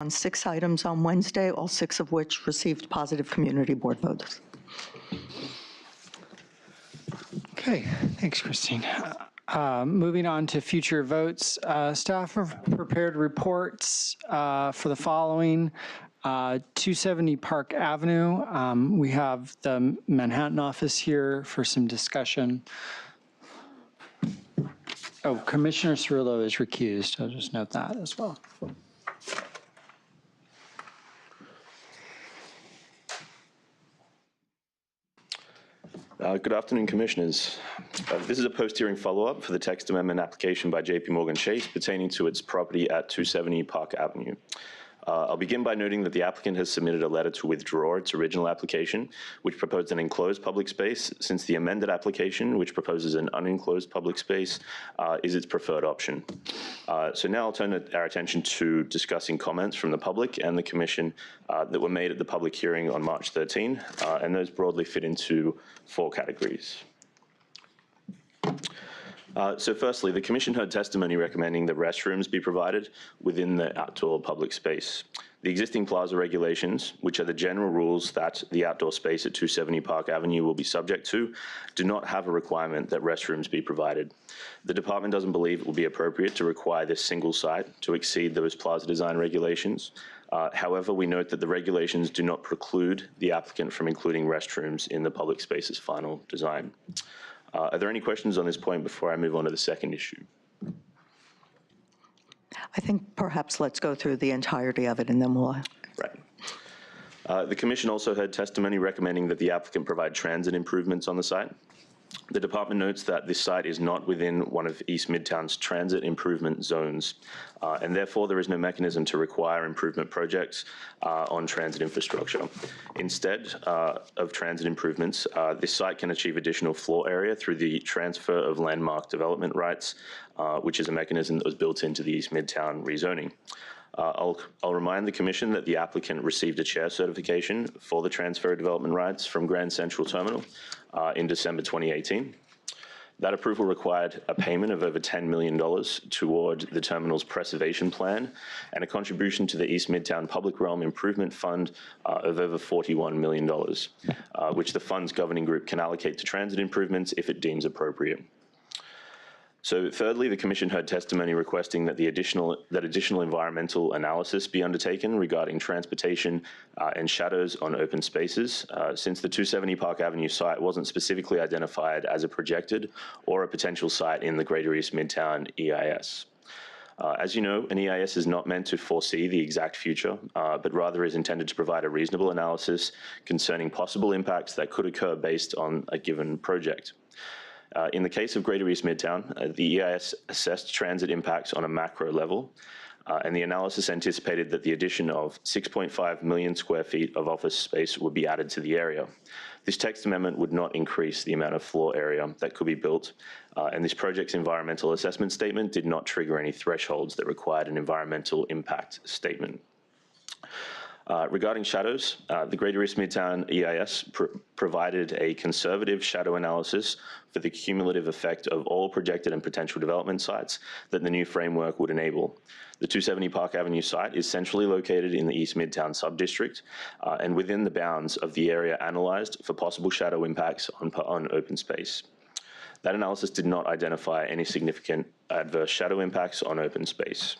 on 6 items on Wednesday, all 6 of which received positive community board votes. Okay, thanks, Christine. Moving on to future votes, staff have prepared reports for the following. 270 Park Avenue. We have the Manhattan office here for some discussion. Oh, Commissioner Cirillo is recused. I'll just note that as well. Good afternoon, Commissioners. This is a post-hearing follow-up for the text amendment application by JPMorgan Chase pertaining to its property at 270 Park Avenue. I'll begin by noting that the applicant has submitted a letter to withdraw its original application, which proposed an enclosed public space, since the amended application, which proposes an unenclosed public space, is its preferred option. So now I'll turn our attention to discussing comments from the public and the Commission that were made at the public hearing on March 13, and those broadly fit into 4 categories. So firstly, the Commission heard testimony recommending that restrooms be provided within the outdoor public space. The existing plaza regulations, which are the general rules that the outdoor space at 270 Park Avenue will be subject to, do not have a requirement that restrooms be provided. The department doesn't believe it will be appropriate to require this single site to exceed those plaza design regulations. However, we note that the regulations do not preclude the applicant from including restrooms in the public space's final design. Are there any questions on this point before I move on to the second issue? I think perhaps let's go through the entirety of it and then we'll... Right. The Commission also heard testimony recommending that the applicant provide transit improvements on the site. The department notes that this site is not within one of East Midtown's transit improvement zones, and therefore there is no mechanism to require improvement projects on transit infrastructure. Instead of transit improvements, this site can achieve additional floor area through the transfer of landmark development rights, which is a mechanism that was built into the East Midtown rezoning. I'll remind the Commission that the applicant received a chair certification for the transfer of development rights from Grand Central Terminal in December 2018. That approval required a payment of over $10 million toward the terminal's preservation plan and a contribution to the East Midtown Public Realm Improvement Fund of over $41 million, which the fund's governing group can allocate to transit improvements if it deems appropriate. So thirdly, the Commission heard testimony requesting that additional environmental analysis be undertaken regarding transportation and shadows on open spaces, since the 270 Park Avenue site wasn't specifically identified as a projected or a potential site in the Greater East Midtown EIS. As you know, an EIS is not meant to foresee the exact future, but rather is intended to provide a reasonable analysis concerning possible impacts that could occur based on a given project. In the case of Greater East Midtown, the EIS assessed transit impacts on a macro level, and the analysis anticipated that the addition of 6.5 million square feet of office space would be added to the area. This text amendment would not increase the amount of floor area that could be built, and this project's environmental assessment statement did not trigger any thresholds that required an environmental impact statement. Regarding shadows, the Greater East Midtown EIS provided a conservative shadow analysis for the cumulative effect of all projected and potential development sites that the new framework would enable. The 270 Park Avenue site is centrally located in the East Midtown subdistrict and within the bounds of the area analyzed for possible shadow impacts on open space. That analysis did not identify any significant adverse shadow impacts on open space.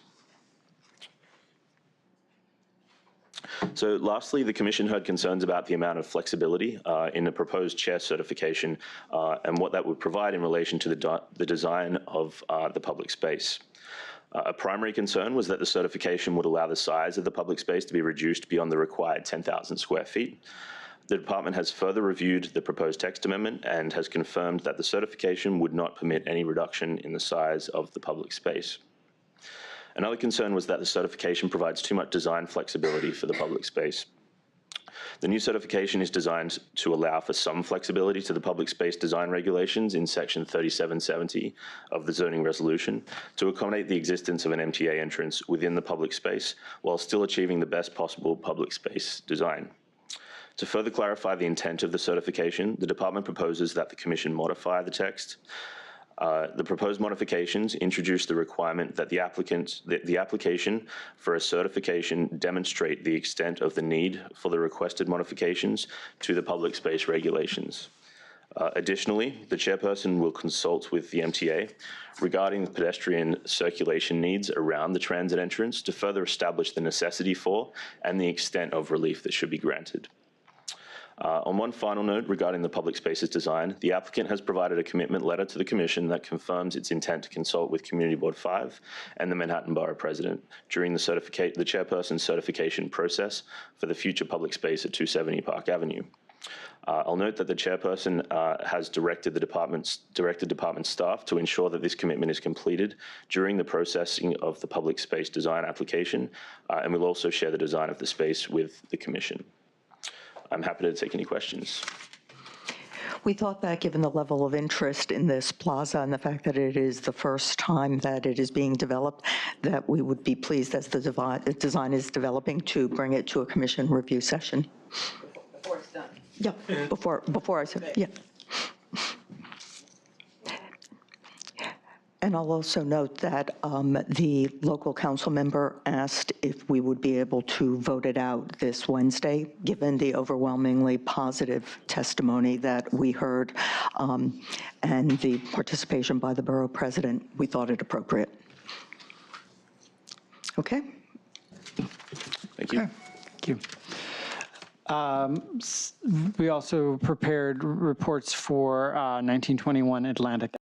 So lastly, the Commission heard concerns about the amount of flexibility in the proposed chair certification and what that would provide in relation to the design of the public space. A primary concern was that the certification would allow the size of the public space to be reduced beyond the required 10,000 square feet. The department has further reviewed the proposed text amendment and has confirmed that the certification would not permit any reduction in the size of the public space. Another concern was that the certification provides too much design flexibility for the public space. The new certification is designed to allow for some flexibility to the public space design regulations in section 3770 of the zoning resolution to accommodate the existence of an MTA entrance within the public space while still achieving the best possible public space design. To further clarify the intent of the certification, the department proposes that the Commission modify the text The proposed modifications introduce the requirement that the application for a certification demonstrate the extent of the need for the requested modifications to the public space regulations. Additionally, the chairperson will consult with the MTA regarding the pedestrian circulation needs around the transit entrance to further establish the necessity for and the extent of relief that should be granted. On one final note regarding the public spaces design, the applicant has provided a commitment letter to the Commission that confirms its intent to consult with Community Board 5 and the Manhattan Borough President during the chairperson's certification process for the future public space at 270 Park Avenue. I'll note that the chairperson has directed department staff to ensure that this commitment is completed during the processing of the public space design application, and will also share the design of the space with the Commission. I'm happy to take any questions. We thought that given the level of interest in this plaza and the fact that it is the first time that it is being developed, that we would be pleased as the design is developing to bring it to a commission review session. Before it's done. Yeah, before I said, yeah. And I'll also note that the local council member asked if we would be able to vote it out this Wednesday, given the overwhelmingly positive testimony that we heard and the participation by the borough president. We thought it appropriate. Okay. Thank you. Okay, thank you. We also prepared reports for 1921 Atlantic